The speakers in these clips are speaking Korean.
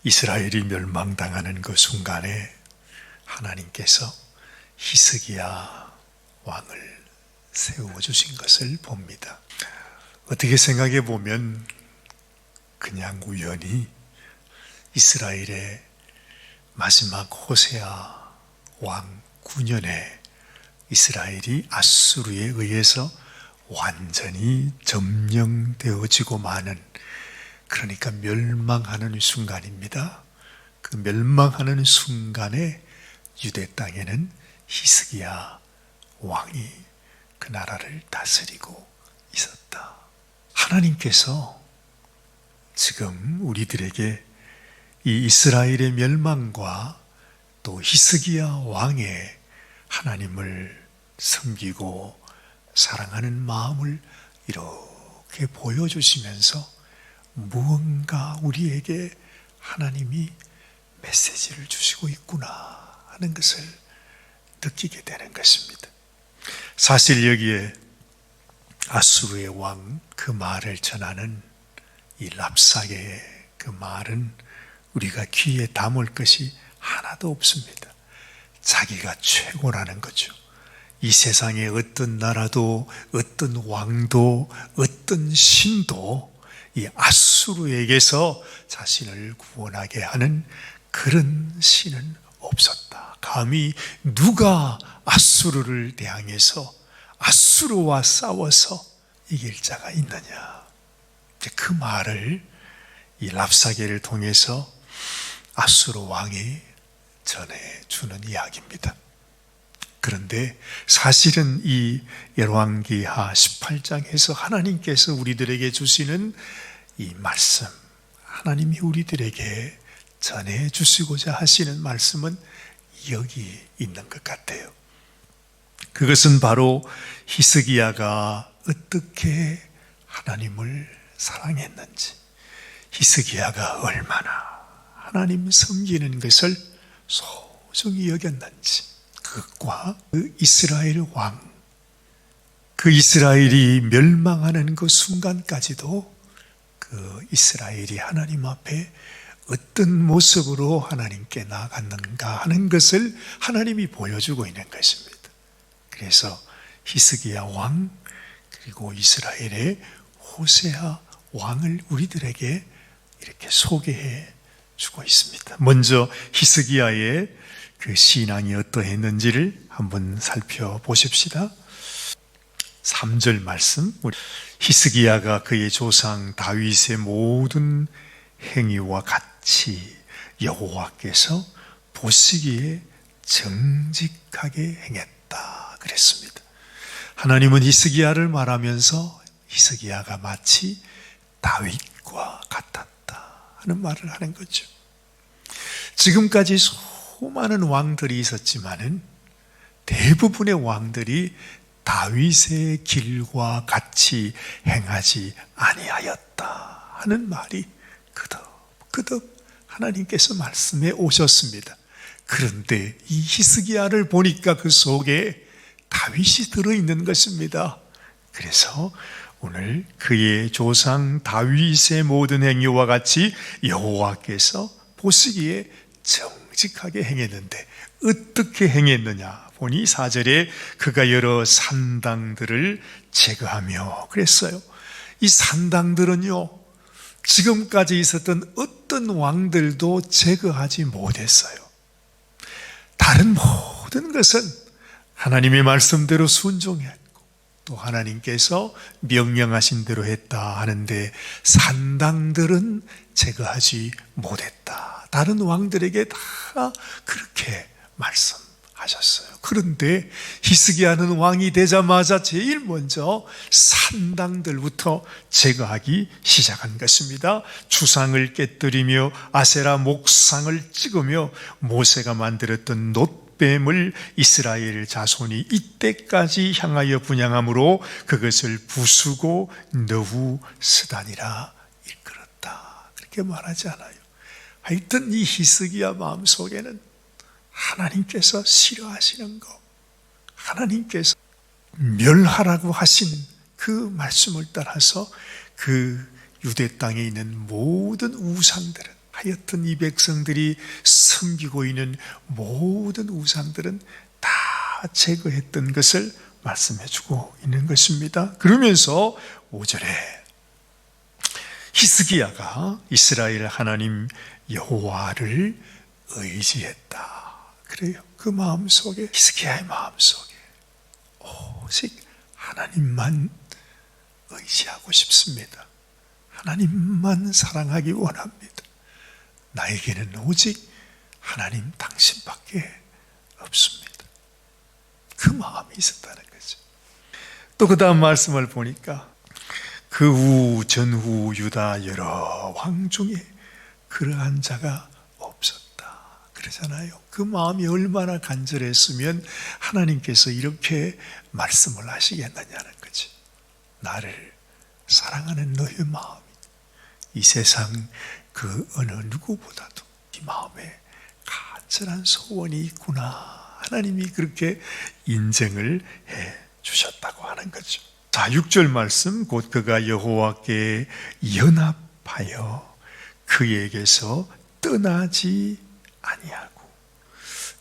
이스라엘이 멸망당하는 그 순간에 하나님께서 히스기야 왕을 세워주신 것을 봅니다. 어떻게 생각해 보면 그냥 우연히 이스라엘의 마지막 호세아 왕 9년에 이스라엘이 아수르에 의해서 완전히 점령되어지고 마는, 그러니까 멸망하는 순간입니다. 그 멸망하는 순간에 유대 땅에는 히스기야 왕이 그 나라를 다스리고 있었다. 하나님께서 지금 우리들에게 이 이스라엘의 멸망과 또 히스기야 왕의 하나님을 섬기고 사랑하는 마음을 이렇게 보여주시면서 무언가 우리에게 하나님이 메시지를 주시고 있구나 하는 것을 느끼게 되는 것입니다. 사실 여기에 아수르의 왕 그 말을 전하는 이 랍사게의 그 말은 우리가 귀에 담을 것이 하나도 없습니다. 자기가 최고라는 거죠. 이 세상의 어떤 나라도, 어떤 왕도, 어떤 신도 이 아수르에게서 자신을 구원하게 하는 그런 신은 없었다. 감히 누가 아수르를 대항해서 아수르와 싸워서 이길 자가 있느냐. 그 말을 이 랍사게를 통해서 아수르 왕이 전해주는 이야기입니다. 그런데 사실은 이 열왕기하 18장에서 하나님께서 우리들에게 주시는 이 말씀, 하나님이 우리들에게 전해주시고자 하시는 말씀은 여기 있는 것 같아요. 그것은 바로 히스기야가 어떻게 하나님을 사랑했는지, 히스기야가 얼마나 하나님 섬기는 것을 소중히 여겼는지, 그것과 그 이스라엘 왕, 그 이스라엘이 멸망하는 그 순간까지도 그 이스라엘이 하나님 앞에 어떤 모습으로 하나님께 나아갔는가 하는 것을 하나님이 보여주고 있는 것입니다. 그래서 히스기야 왕 그리고 이스라엘의 호세아 왕을 우리들에게 이렇게 소개해 주고 있습니다. 먼저 히스기야의 그 신앙이 어떠했는지를 한번 살펴보십시다. 3절 말씀, 히스기야가 그의 조상 다윗의 모든 행위와 같이 여호와께서 보시기에 정직하게 행했다 그랬습니다. 하나님은 히스기야를 말하면서 히스기야가 마치 다윗과 같았다 하는 말을 하는 거죠. 지금까지 수많은 왕들이 있었지만은 대부분의 왕들이 다윗의 길과 같이 행하지 아니하였다 하는 말이 그덕 하나님께서 말씀해 오셨습니다. 그런데 이 히스기야를 보니까 그 속에 다윗이 들어있는 것입니다. 그래서 오늘 그의 조상 다윗의 모든 행위와 같이 여호와께서 보시기에 정직하게 행했는데 어떻게 행했느냐 보니 4절에 그가 여러 산당들을 제거하며 그랬어요. 이 산당들은요, 지금까지 있었던 어떤 왕들도 제거하지 못했어요. 다른 모든 것은 하나님의 말씀대로 순종했고 또 하나님께서 명령하신 대로 했다 하는데 산당들은 제거하지 못했다. 다른 왕들에게 다 그렇게 말씀하셨어요. 그런데 히스기야는 왕이 되자마자 제일 먼저 산당들부터 제거하기 시작한 것입니다. 주상을 깨뜨리며 아세라 목상을 찍으며 모세가 만들었던 놋뱀을 이스라엘 자손이 이때까지 향하여 분향함으로 그것을 부수고 너후스단이라 일컬었다. 그렇게 말하지 않아요. 하여튼 이 히스기야 마음속에는 하나님께서 싫어하시는 것, 하나님께서 멸하라고 하신 그 말씀을 따라서 그 유대 땅에 있는 모든 우상들은 하여튼 이 백성들이 섬기고 있는 모든 우상들은 다 제거했던 것을 말씀해 주고 있는 것입니다. 그러면서 5절에 히스기야가 이스라엘 하나님 여호와를 의지했다. 그래요. 그 마음속에, 히스기야의 마음속에 오직 하나님만 의지하고 싶습니다. 하나님만 사랑하기 원합니다. 나에게는 오직 하나님 당신밖에 없습니다. 그 마음이 있었다는 거죠. 또 그 다음 말씀을 보니까 그 후 전후 유다 여러 왕 중에 그러한 자가 없었다 그러잖아요. 그 마음이 얼마나 간절했으면 하나님께서 이렇게 말씀을 하시겠느냐는 거죠. 나를 사랑하는 너의 마음이 이 세상 그 어느 누구보다도 이 마음에 간절한 소원이 있구나. 하나님이 그렇게 인정을 해 주셨다고 하는 거죠. 자, 6절 말씀, 곧 그가 여호와께 연합하여 그에게서 떠나지 아니하고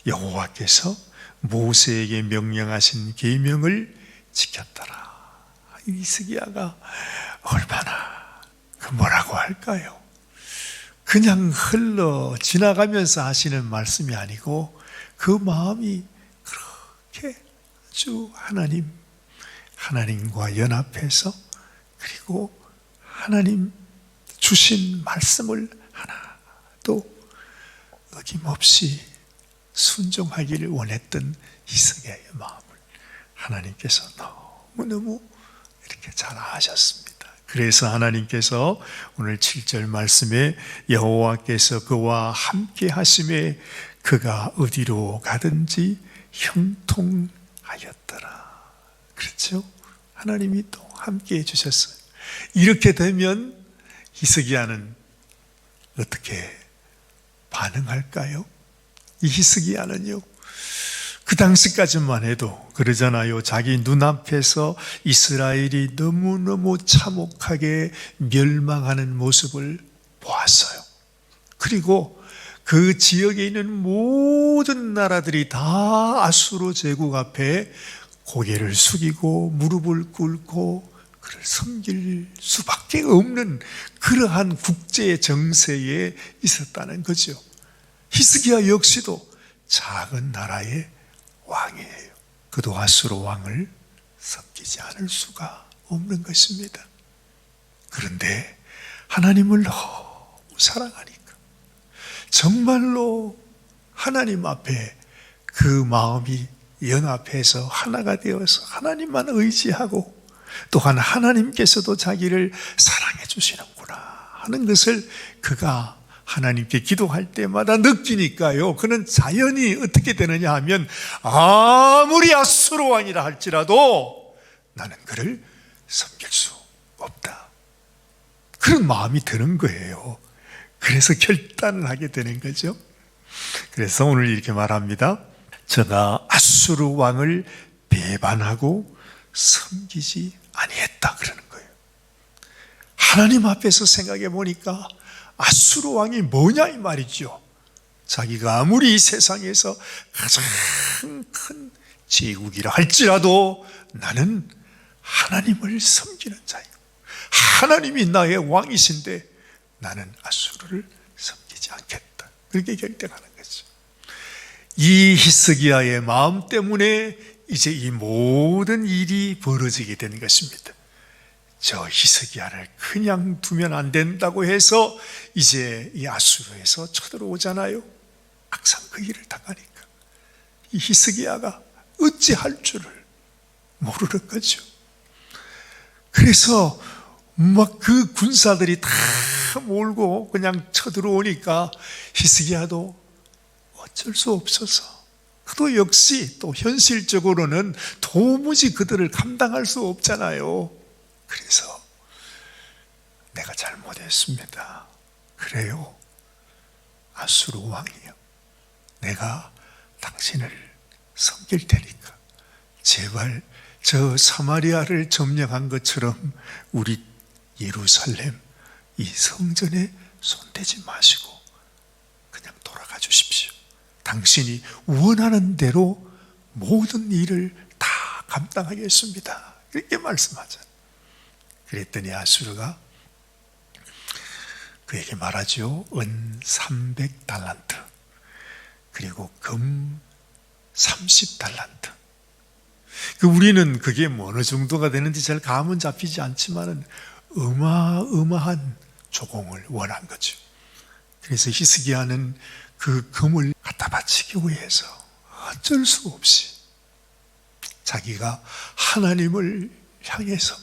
여호와께서 모세에게 명령하신 계명을 지켰더라. 히스기야가 얼마나 뭐라고 할까요? 그냥 흘러 지나가면서 하시는 말씀이 아니고 그 마음이 그렇게 아주 하나님과 연합해서 그리고 하나님 주신 말씀을 하나도 어김없이 순종하기를 원했던 히스기야의 마음을 하나님께서 너무너무 이렇게 잘 아셨습니다. 그래서 하나님께서 오늘 7절 말씀에 여호와께서 그와 함께 하심에 그가 어디로 가든지 형통하였더라. 그렇죠? 하나님이 또 함께 해주셨어요. 이렇게 되면 히스기야는 어떻게 반응할까요? 이 히스기야는요, 그 당시까지만 해도 그러잖아요. 자기 눈앞에서 이스라엘이 너무너무 참혹하게 멸망하는 모습을 보았어요. 그리고 그 지역에 있는 모든 나라들이 다 아수르 제국 앞에 고개를 숙이고 무릎을 꿇고 그를 섬길 수밖에 없는 그러한 국제 정세에 있었다는 거죠. 히스기야 역시도 작은 나라의 왕이에요. 그도 아수르 왕을 섬기지 않을 수가 없는 것입니다. 그런데 하나님을 너무 사랑하니까 정말로 하나님 앞에 그 마음이 연합해서 하나가 되어서 하나님만 의지하고 또한 하나님께서도 자기를 사랑해 주시는구나 하는 것을 그가 하나님께 기도할 때마다 느끼니까요. 그는 자연히 어떻게 되느냐 하면 아무리 아수르 왕이라 할지라도 나는 그를 섬길 수 없다. 그런 마음이 드는 거예요. 그래서 결단을 하게 되는 거죠. 그래서 오늘 이렇게 말합니다. 저가 아수르 왕을 배반하고 섬기지 아니했다 그러는 거예요. 하나님 앞에서 생각해 보니까 아수르 왕이 뭐냐 이 말이죠. 자기가 아무리 이 세상에서 가장 큰 제국이라 할지라도 나는 하나님을 섬기는 자예요. 하나님이 나의 왕이신데 나는 아수르를 섬기지 않겠다. 그렇게 결정하는 거죠. 이 히스기야의 마음 때문에 이제 이 모든 일이 벌어지게 된 것입니다. 저 히스기야를 그냥 두면 안 된다고 해서 이제 이 아수르에서 쳐들어오잖아요. 막상 그 일을 당하니까 이 히스기야가 어찌할 줄을 모르는 거죠. 그래서 막 그 군사들이 다 몰고 그냥 쳐들어오니까 히스기야도 어쩔 수 없어서 그도 역시 또 현실적으로는 도무지 그들을 감당할 수 없잖아요. 그래서 내가 잘못했습니다. 그래요. 아수르 왕이요. 내가 당신을 섬길 테니까 제발 저 사마리아를 점령한 것처럼 우리 예루살렘 이 성전에 손대지 마시고 당신이 원하는 대로 모든 일을 다 감당하겠습니다. 그렇게 말씀하잖아요. 그랬더니 아수르가 그에게 말하죠. 은 300달란트 그리고 금 30달란트. 우리는 그게 어느 정도가 되는지 잘 감은 잡히지 않지만은 어마어마한 조공을 원한 거죠. 그래서 히스기야는 그 금을 갖다 바치기 위해서 어쩔 수 없이 자기가 하나님을 향해서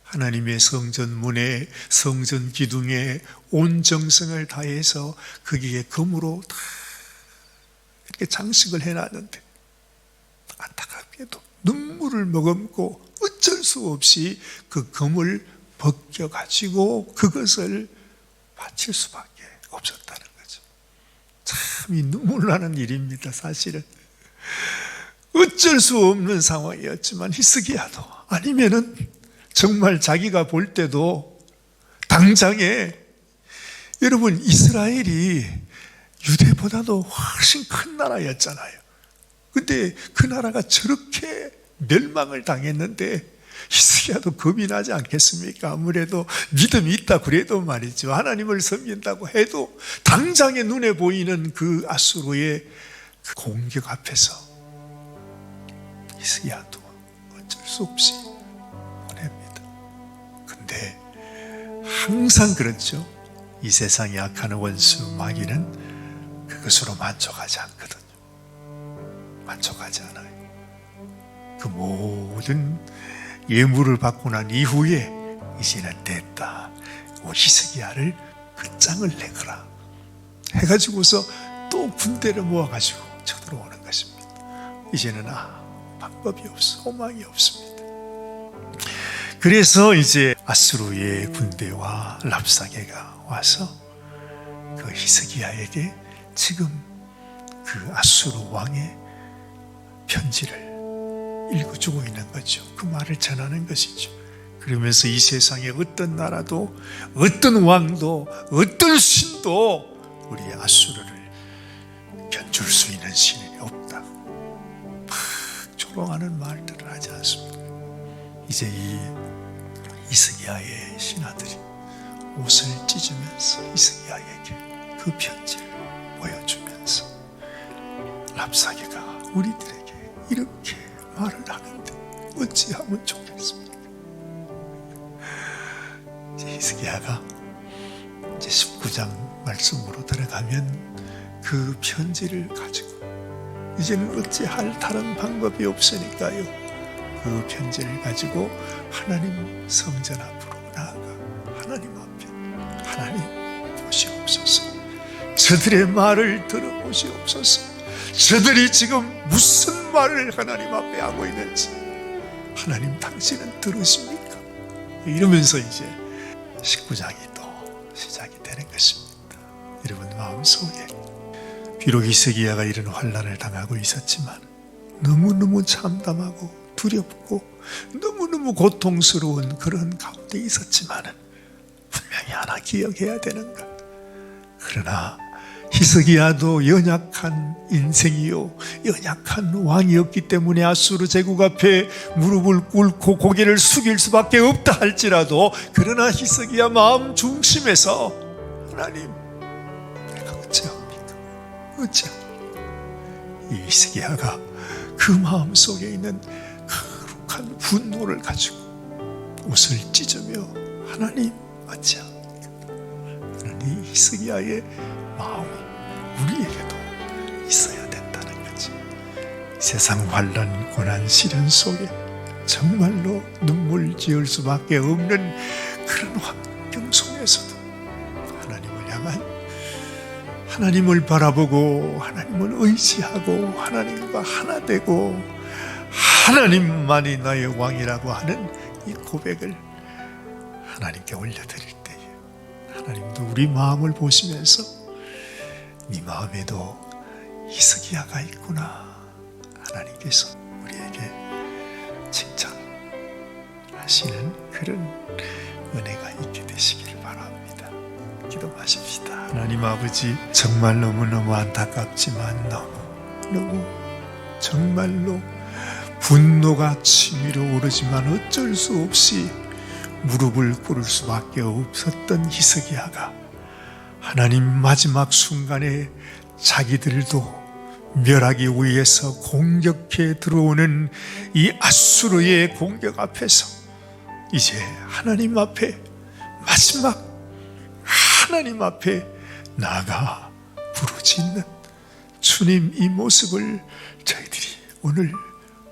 하나님의 성전 문에 성전 기둥에 온 정성을 다해서 거기에 금으로 다 이렇게 장식을 해놨는데 안타깝게도 눈물을 머금고 어쩔 수 없이 그 금을 벗겨가지고 그것을 바칠 수밖에 없었다는 거죠. 참 이 눈물 나는 일입니다. 사실은 어쩔 수 없는 상황이었지만 히스기야도 아니면은 정말 자기가 볼 때도 당장에 여러분 이스라엘이 유대보다도 훨씬 큰 나라였잖아요. 근데 그 나라가 저렇게 멸망을 당했는데 히스기야도 겁이 나지 않겠습니까? 아무래도 믿음이 있다 그래도 말이죠. 하나님을 섬긴다고 해도 당장에 눈에 보이는 그 아수르의 그 공격 앞에서 히스기야도 어쩔 수 없이 보냅니다. 근데 항상 그렇죠. 이 세상에 악한 원수 마귀는 그것으로 만족하지 않거든요. 만족하지 않아요. 그 모든 예물을 받고 난 이후에 이제는 됐다. 히스기야를 끝장을 내거라 해가지고서 또 군대를 모아가지고 쳐들어오는 것입니다. 이제는 방법이 없어. 소망이 없습니다. 그래서 이제 아수르의 군대와 랍사게가 와서 그 히스기야에게 지금 그 아수르 왕의 편지를 읽어주고 있는 거죠. 그 말을 전하는 것이죠. 그러면서 이 세상에 어떤 나라도 어떤 왕도 어떤 신도 우리 아수르를 견줄 수 있는 신이 없다. 막 조롱하는 말들을 하지 않습니다. 이제 이 히스기야의 신하들이 옷을 찢으면서 히스기야에게 그 편지를 보여주면서 랍사게가 우리들에게 이렇게 말을 하는데 어찌하면 좋겠습니까? 히스기야가 이제 19장 말씀으로 들어가면 그 편지를 가지고 이제는 어찌할 다른 방법이 없으니까요. 그 편지를 가지고 하나님 성전 앞으로 나아가 하나님 앞에 하나님 보시옵소서. 저들의 말을 들어보시옵소서. 저들이 지금 무슨 말을 하나님 앞에 하고 있는지 하나님 당신은 들으십니까? 이러면서 이제 19장이 또 시작이 되는 것입니다. 여러분 마음속에 비록 히스기야가 이런 환난을 당하고 있었지만 너무너무 참담하고 두렵고 너무너무 고통스러운 그런 가운데 있었지만 분명히 하나 기억해야 되는 것. 그러나 히스기야도 연약한 인생이요 연약한 왕이었기 때문에 아수르 제국 앞에 무릎을 꿇고 고개를 숙일 수밖에 없다 할지라도 그러나 히스기야 마음 중심에서 하나님 내가 어찌합니까? 어찌합니까? 이 히스기야가 그 마음속에 있는 거룩한 분노를 가지고 옷을 찢으며 하나님 어찌합니까? 그러니 히스기야의 마음이 우리에게도 있어야 된다는 거지. 세상 환난 고난 시련 속에 정말로 눈물 지을 수밖에 없는 그런 환경 속에서도 하나님을 향한 하나님을 바라보고 하나님을 의지하고 하나님과 하나 되고 하나님만이 나의 왕이라고 하는 이 고백을 하나님께 올려드릴 때에 하나님도 우리 마음을 보시면서 네 마음에도 히스기야가 있구나 하나님께서 우리에게 칭찬하시는 그런 은혜가 있게 되시기를 바랍니다. 기도하십시다. 하나님 아버지 정말 너무너무 안타깝지만 너무 너무 정말로 분노가 치밀어 오르지만 어쩔 수 없이 무릎을 꿇을 수밖에 없었던 히스기야가 하나님 마지막 순간에 자기들도 멸하기 위해서 공격해 들어오는 이 아수르의 공격 앞에서 이제 하나님 앞에 마지막 하나님 앞에 나아가 부르짖는 주님 이 모습을 저희들이 오늘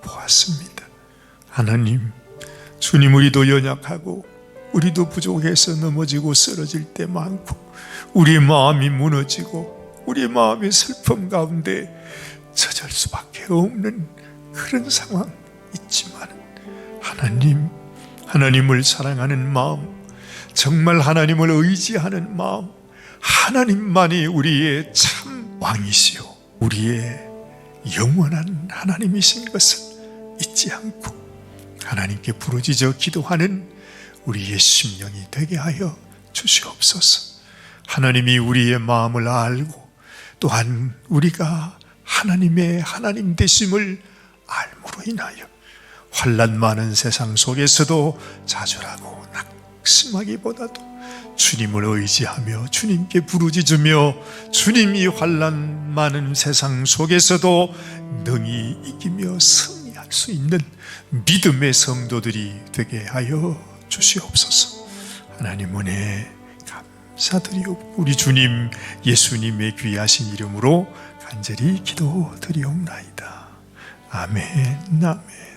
보았습니다. 하나님, 주님 우리도 연약하고 우리도 부족해서 넘어지고 쓰러질 때 많고 우리의 마음이 무너지고 우리의 마음이 슬픔 가운데 젖을 수밖에 없는 그런 상황 있지만 하나님, 하나님을 사랑하는 마음, 정말 하나님을 의지하는 마음, 하나님만이 우리의 참 왕이시요 우리의 영원한 하나님이신 것을 잊지 않고 하나님께 부르짖어 기도하는 우리의 심령이 되게 하여 주시옵소서. 하나님이 우리의 마음을 알고 또한 우리가 하나님의 하나님 되심을 알므로 인하여 환난 많은 세상 속에서도 좌절하고 낙심하기보다도 주님을 의지하며 주님께 부르짖으며 주님이 환난 많은 세상 속에서도 능히 이기며 승리할 수 있는 믿음의 성도들이 되게 하여 주시옵소서. 하나님 은혜 감사드리옵고 우리 주님 예수님의 귀하신 이름으로 간절히 기도드리옵나이다. 아멘, 아멘.